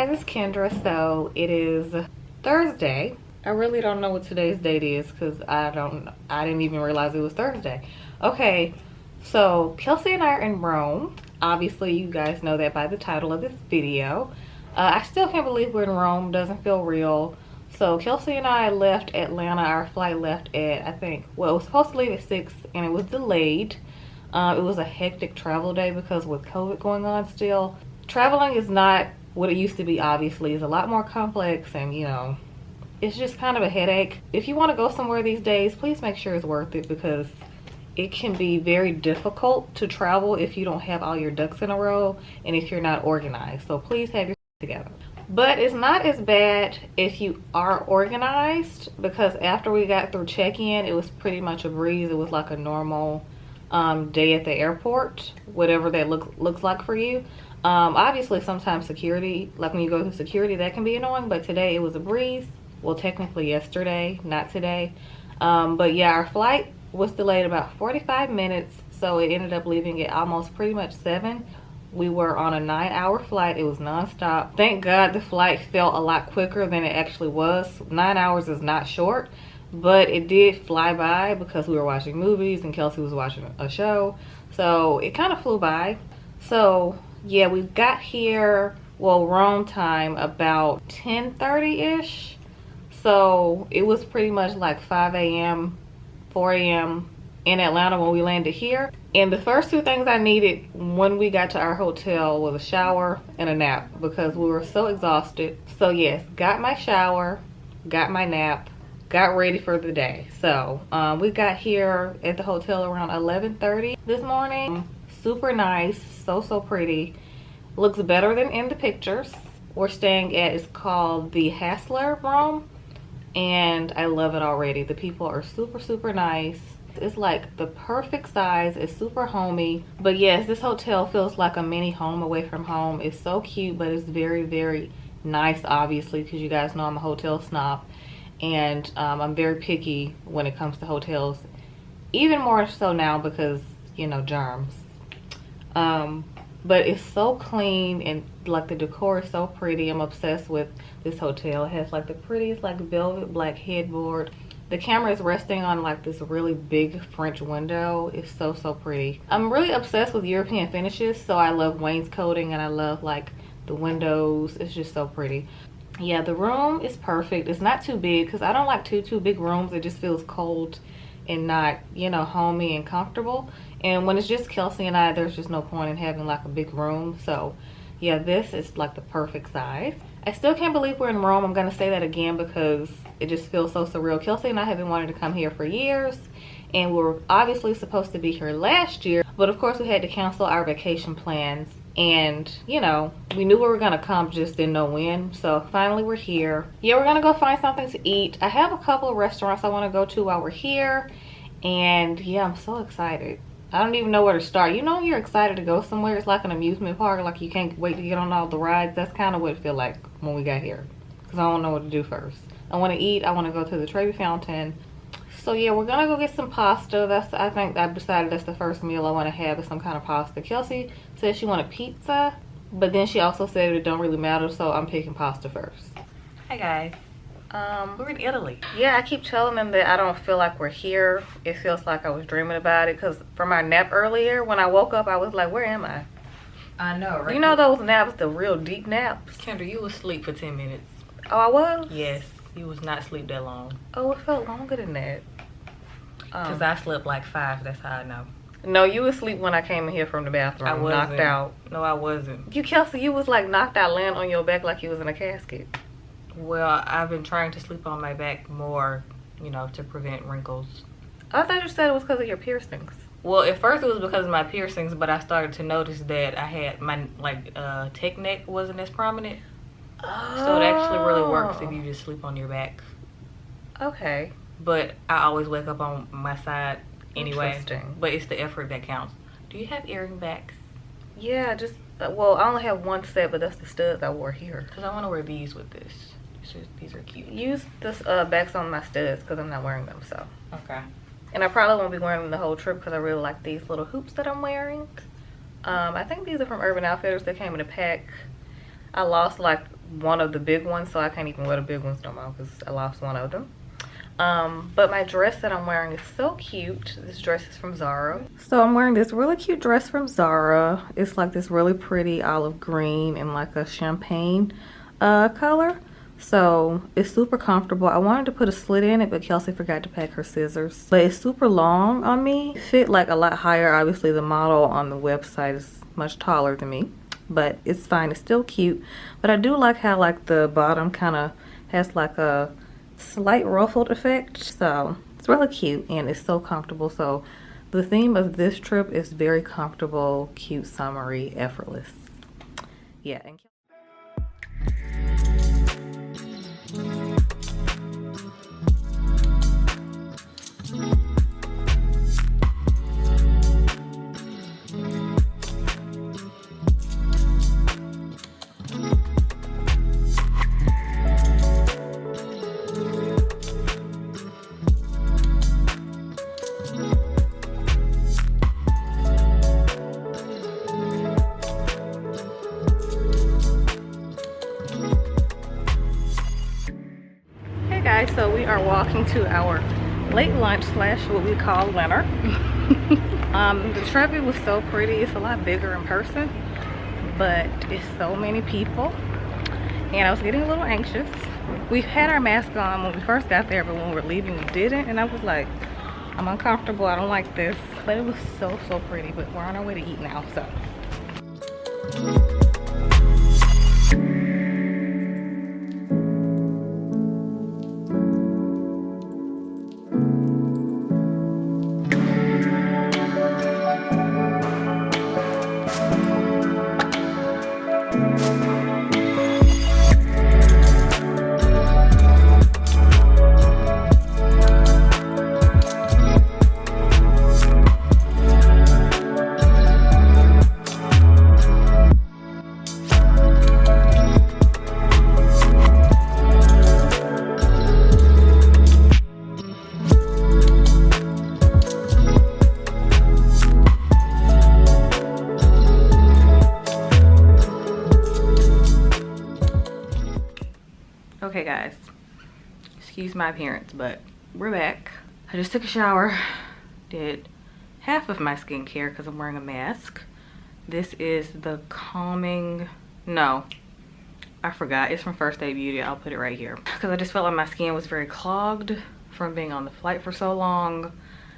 guys, it's Kendra. So it is Thursday. I really don't know what today's date is because I didn't even realize it was Thursday. Okay, so Kelsey and I are in Rome. Obviously you guys know that by the title of this video. I still can't believe we're in Rome. Doesn't feel real. So Kelsey and I left Atlanta. Our flight left at, I think, well, it was supposed to leave at 6 and it was delayed. It was a hectic travel day because with COVID going on still, traveling is not what it used to be. Obviously it's a lot more complex, and you know, it's just kind of a headache. If you want to go somewhere these days, please make sure it's worth it, because it can be very difficult to travel if you don't have all your ducks in a row and if you're not organized. So please have your together. But it's not as bad if you are organized, because after we got through check-in, it was pretty much a breeze. It was like a normal day at the airport, whatever that looks like for you. Obviously sometimes security, like when you go through security, that can be annoying, but today it was a breeze. Well, technically yesterday, not today. But yeah, our flight was delayed about 45 minutes, so it ended up leaving at almost pretty much 7. We were on a 9-hour flight. It was non-stop. Thank God the flight felt a lot quicker than it actually was. 9 hours is not short, but it did fly by because we were watching movies and Kelsey was watching a show, so it kind of flew by. So yeah, we got here, well, Rome time, about 10:30-ish. So it was pretty much like 5 a.m., 4 a.m. in Atlanta when we landed here. And the first two things I needed when we got to our hotel was a shower and a nap, because we were so exhausted. So yes, got my shower, got my nap, got ready for the day. So we got here at the hotel around 11:30 this morning. Super nice, so pretty. Looks better than in the pictures. We're staying at, it's called the Hassler Rome, and I love it already. The people are super nice. It's like the perfect size. It's super homey. But yes, this hotel feels like a mini home away from home. It's so cute, but it's very nice, obviously, because you guys know I'm a hotel snob, and I'm very picky when it comes to hotels, even more so now because, you know, germs. But it's so clean, and like the decor is so pretty. I'm obsessed with this hotel. It has like the prettiest like velvet black headboard. The camera is resting on like this really big French window. It's so pretty. I'm really obsessed with European finishes, so I love wainscoting and I love like the windows. It's just so pretty. Yeah, the room is perfect. It's not too big, because I don't like too big rooms. It just feels cold and not, you know, homey and comfortable. And when it's just Kelsey and I, there's just no point in having like a big room. So yeah, this is like the perfect size. I still can't believe we're in Rome. I'm gonna say that again because it just feels so surreal. Kelsey and I have been wanting to come here for years, and we were obviously supposed to be here last year, but of course we had to cancel our vacation plans. And you know, we knew we were gonna come, just didn't know when. So finally we're here. Yeah, we're gonna go find something to eat. I have a couple of restaurants I want to go to while we're here, and yeah, I'm so excited. I don't even know where to start. You know, you're excited to go somewhere, it's like an amusement park, like you can't wait to get on all the rides. That's kind of what it felt like when we got here, because I don't know what to do first. I want to eat. I want to go to the Trevi Fountain. So yeah, we're gonna go get some pasta. I think I've decided that's the first meal I want to have, is some kind of pasta. Kelsey said she wanted pizza, but then she also said it don't really matter, so I'm picking pasta first. Hi guys. We're in Italy. Yeah, I keep telling them that I don't feel like we're here. It feels like I was dreaming about it, because from our nap earlier, when I woke up, I was like, where am I? I know, right? You know those naps, the real deep naps? Kendra, you was asleep for 10 minutes. Oh, I was? Yes, you was not asleep that long. Oh, it felt longer than that. Because I slept like 5, that's how I know. No, you was asleep when I came in here from the bathroom. I wasn't. Knocked out. No, I wasn't. You, Kelsey, you was like knocked out, laying on your back like you was in a casket. Well, I've been trying to sleep on my back more, you know, to prevent wrinkles. I thought you said it was because of your piercings. Well, at first it was because of my piercings, but I started to notice that I had my, like, tech neck wasn't as prominent. Oh. So it actually really works if you just sleep on your back. Okay. But I always wake up on my side anyway. Interesting. But it's the effort that counts. Do you have earring backs? Yeah, just, well, I only have one set, but that's the studs I wore here. Because I want to wear these with this. These are cute. Use this backs on my studs because I'm not wearing them, so. Okay. And I probably won't be wearing them the whole trip because I really like these little hoops that I'm wearing. I think these are from Urban Outfitters. They came in a pack. I lost like one of the big ones, so I can't even wear the big ones no more because I lost one of them. But my dress that I'm wearing is so cute. This dress is from Zara. So I'm wearing this really cute dress from Zara. It's like this really pretty olive green and like a champagne color. So it's super comfortable. I wanted to put a slit in it, but Kelsey forgot to pack her scissors. But it's super long on me. Fit like a lot higher. Obviously the model on the website is much taller than me, but it's fine. It's still cute. But I do like how like the bottom kind of has like a slight ruffled effect. So it's really cute and it's so comfortable. So the theme of this trip is very comfortable, cute, summery, effortless. Yeah. So we are walking to our late lunch slash what we call dinner. The Trevi was so pretty. It's a lot bigger in person, but it's so many people and I was getting a little anxious. We had our mask on when we first got there, but when we were leaving we didn't, and I was like, I'm uncomfortable, I don't like this. But it was so pretty. But we're on our way to eat now, so okay guys, excuse my appearance, but we're back. I just took a shower, did half of my skincare because I'm wearing a mask. This is the calming, no, I forgot, it's from First Aid Beauty. I'll put it right here because I just felt like my skin was very clogged from being on the flight for so long,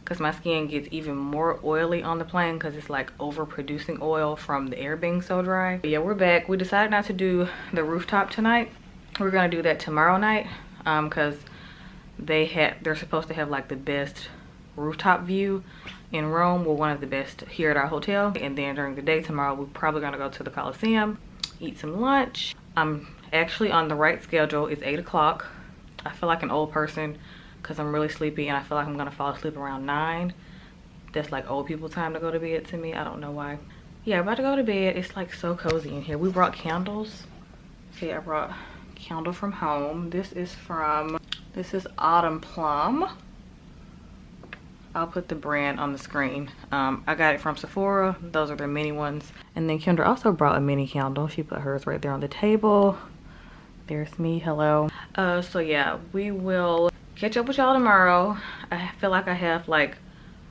because my skin gets even more oily on the plane because it's like overproducing oil from the air being so dry. But yeah, we're back. We decided not to do the rooftop tonight. We're gonna do that tomorrow night because they're supposed to have like the best rooftop view in Rome. Well, one of the best here at our hotel. And then during the day tomorrow, we're probably gonna go to the Colosseum, eat some lunch. I'm actually on the right schedule. It's 8 o'clock. I feel like an old person because I'm really sleepy and I feel like I'm gonna fall asleep around 9. That's like old people time to go to bed to me. I don't know why. Yeah, I'm about to go to bed. It's like so cozy in here. We brought candles. See, I brought candle from home. This is Autumn Plum. I'll put the brand on the screen. I got it from Sephora. Those are their mini ones. And then Kendra also brought a mini candle. She put hers right there on the table. There's me, hello. So yeah, we will catch up with y'all tomorrow. I feel like I have like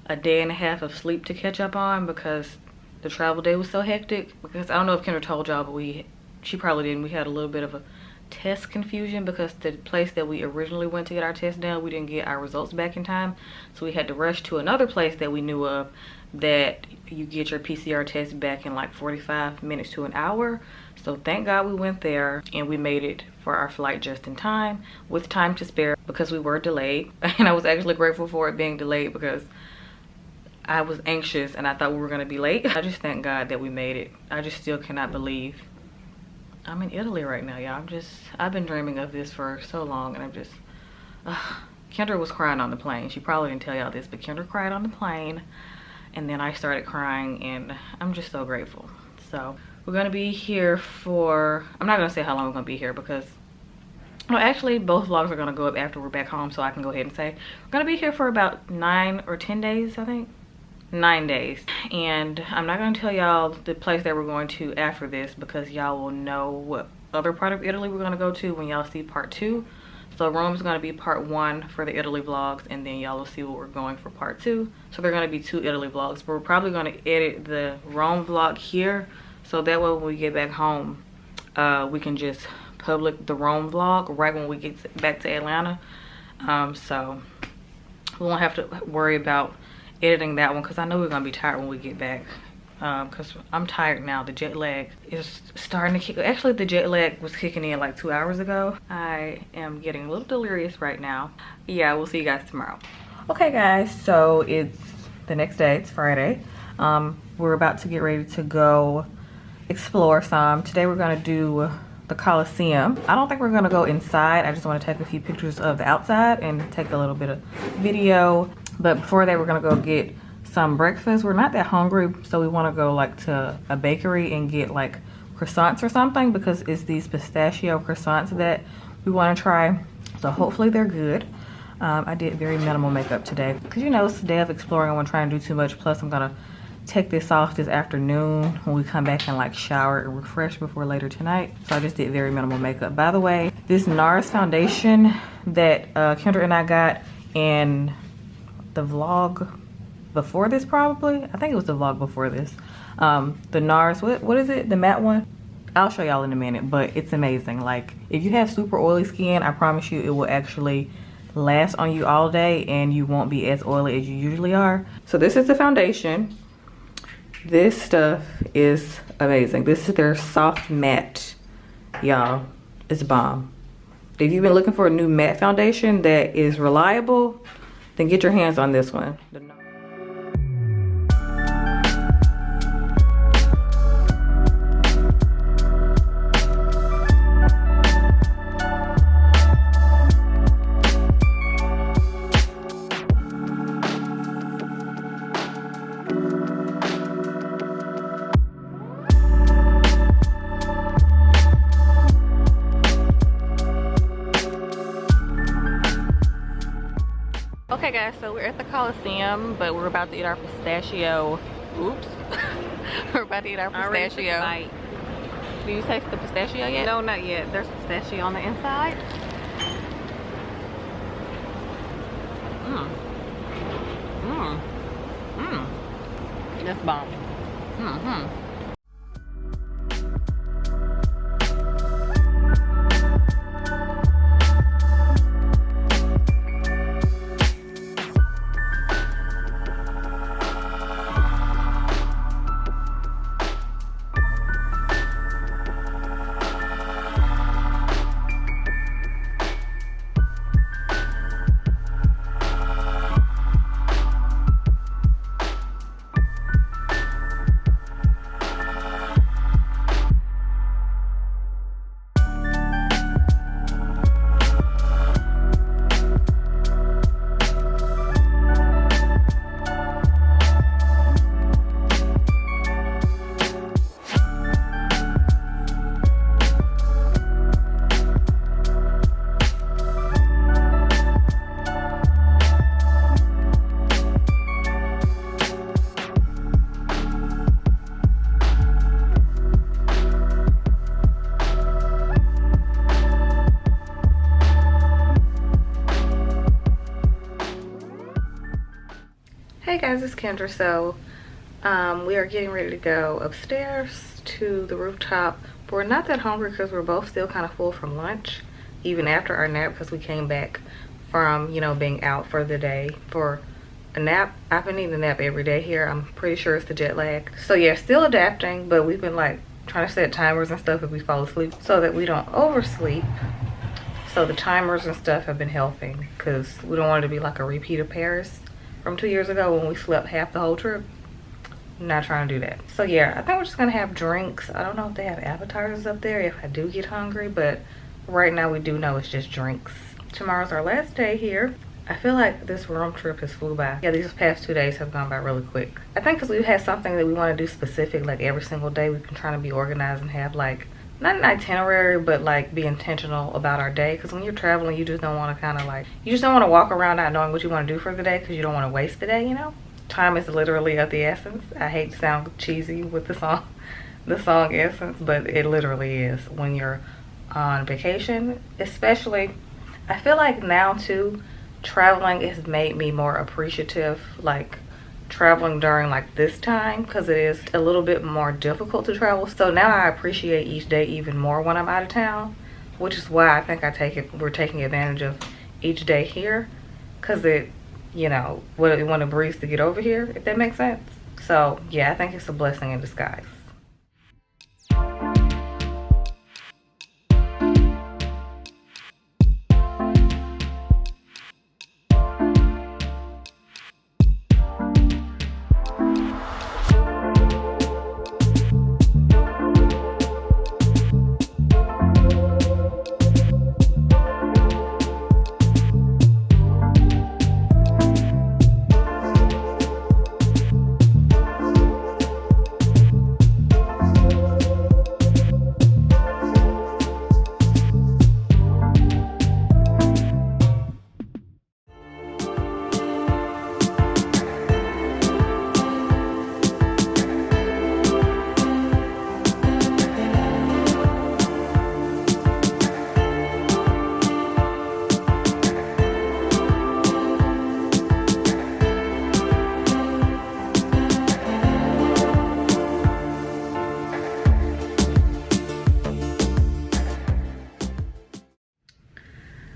a day and a half of sleep to catch up on because the travel day was so hectic. Because I don't know if Kendra told y'all, but she probably didn't. We had a little bit of a test confusion because the place that we originally went to get our test done, we didn't get our results back in time, so we had to rush to another place that we knew of that you get your PCR test back in like 45 minutes to an hour. So thank God we went there and we made it for our flight just in time with time to spare because we were delayed. And I was actually grateful for it being delayed because I was anxious and I thought we were going to be late. I just thank God that we made it. I just still cannot believe I'm in Italy right now, y'all. I've been dreaming of this for so long, and Kendra was crying on the plane. She probably didn't tell y'all this, but Kendra cried on the plane, and then I started crying, and I'm just so grateful. So we're gonna be here for, I'm not gonna say how long we're gonna be here because, well, actually both vlogs are gonna go up after we're back home, so I can go ahead and say we're gonna be here for about 9 or 10 days, I think. 9 days. And I'm not going to tell y'all the place that we're going to after this because y'all will know other part of Italy we're gonna go to when y'all see part 2. So Rome is gonna be part 1 for the Italy vlogs, and then y'all will see what we're going for part 2. So they're gonna be 2 Italy vlogs, but we're probably gonna edit the Rome vlog here, so that way when we get back home, we can just public the Rome vlog right when we get back to Atlanta. So we won't have to worry about editing that one, because I know we're gonna be tired when we get back, because I'm tired now. The jet lag is starting to kick. Actually, the jet lag was kicking in like 2 hours ago. I am getting a little delirious right now. Yeah, we'll see you guys tomorrow. Okay guys, so it's the next day. It's Friday. We're about to get ready to go explore some. Today we're gonna do the Colosseum. I don't think we're gonna go inside. I just want to take a few pictures of the outside and take a little bit of video. But before that, we're gonna go get some breakfast. We're not that hungry, so we want to go like to a bakery and get like croissants or something, because it's these pistachio croissants that we want to try. So hopefully they're good. I did very minimal makeup today because, you know, it's a day of exploring. I wasn't trying to do too much. Plus I'm gonna take this off this afternoon when we come back and like shower and refresh before later tonight. So I just did very minimal makeup. By the way, this NARS foundation that Kendra and I got in the vlog before this, probably. I think it was the vlog before this. The NARS, what is it? The matte one? I'll show y'all in a minute, but it's amazing. Like, if you have super oily skin, I promise you it will actually last on you all day and you won't be as oily as you usually are. So this is the foundation. This stuff is amazing. This is their soft matte, y'all. It's bomb. If you've been looking for a new matte foundation that is reliable, then get your hands on this one. Okay guys, so we're at the Colosseum, but we're about to eat our pistachio. Oops. We're about to eat our pistachio. Do you taste the pistachio yet? No, not yet. There's pistachio on the inside. Mmm. Mmm. Mmm. That's bomb. Mm-hmm. Hey guys, it's Kendra. So we are getting ready to go upstairs to the rooftop, but we're not that hungry because we're both still kind of full from lunch, even after our nap, because we came back from, you know, being out for the day for a nap. I've been eating a nap every day here. I'm pretty sure it's the jet lag. So yeah, still adapting, but we've been like trying to set timers and stuff if we fall asleep so that we don't oversleep. So the timers and stuff have been helping because we don't want it to be like a repeat of Paris from 2 years ago when we slept half the whole trip. I'm not trying to do that. So yeah, I think we're just gonna have drinks. I don't know if they have appetizers up there if I do get hungry, but right now we do know it's just drinks. Tomorrow's our last day here. I feel like this Rome trip has flew by. Yeah, these past 2 days have gone by really quick. I think because we've had something that we want to do specific, like every single day we've been trying to be organized and have like, not an itinerary, but like be intentional about our day. Because when you're traveling, you just don't want to kind of like, you just don't want to walk around not knowing what you want to do for the day because you don't want to waste the day, you know? Time is literally of the essence. I hate to sound cheesy with the song essence, but it literally is. When you're on vacation. Especially, I feel like now too, traveling has made me more appreciative, like traveling during like this time, because it is a little bit more difficult to travel. So now I appreciate each day even more when I'm out of town, which is why I think we're taking advantage of each day here, because it, you know, when it breeze to get over here, if that makes sense. So yeah, I think it's a blessing in disguise.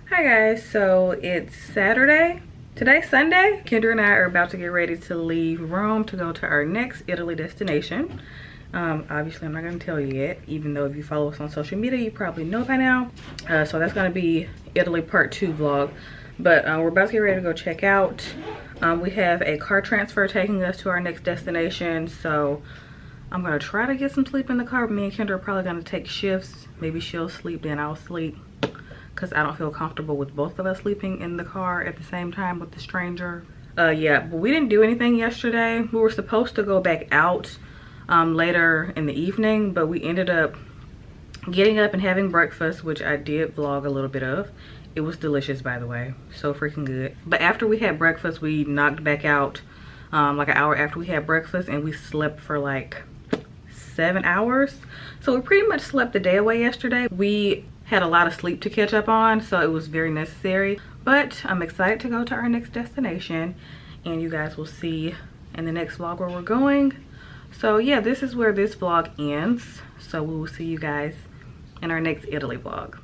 Hi guys, so it's Saturday. Today's Sunday. Kendra and I are about to get ready to leave Rome to go to our next Italy destination. Obviously I'm not going to tell you yet, even though if you follow us on social media you probably know by now. So that's going to be Italy part 2 vlog. But we're about to get ready to go check out. We have a car transfer taking us to our next destination, so I'm going to try to get some sleep in the car. Me and Kendra are probably going to take shifts. Maybe she'll sleep, then I'll sleep, because I don't feel comfortable with both of us sleeping in the car at the same time with the stranger. Yeah, but we didn't do anything yesterday. We were supposed to go back out later in the evening, but we ended up getting up and having breakfast, which I did vlog a little bit of. It was delicious, by the way, so freaking good. But after we had breakfast, we knocked back out like an hour after we had breakfast, and we slept for like 7 hours. So we pretty much slept the day away yesterday. We had a lot of sleep to catch up on, so it was very necessary. But I'm excited to go to our next destination, and you guys will see in the next vlog where we're going. So yeah, this is where this vlog ends. So we will see you guys in our next Italy vlog.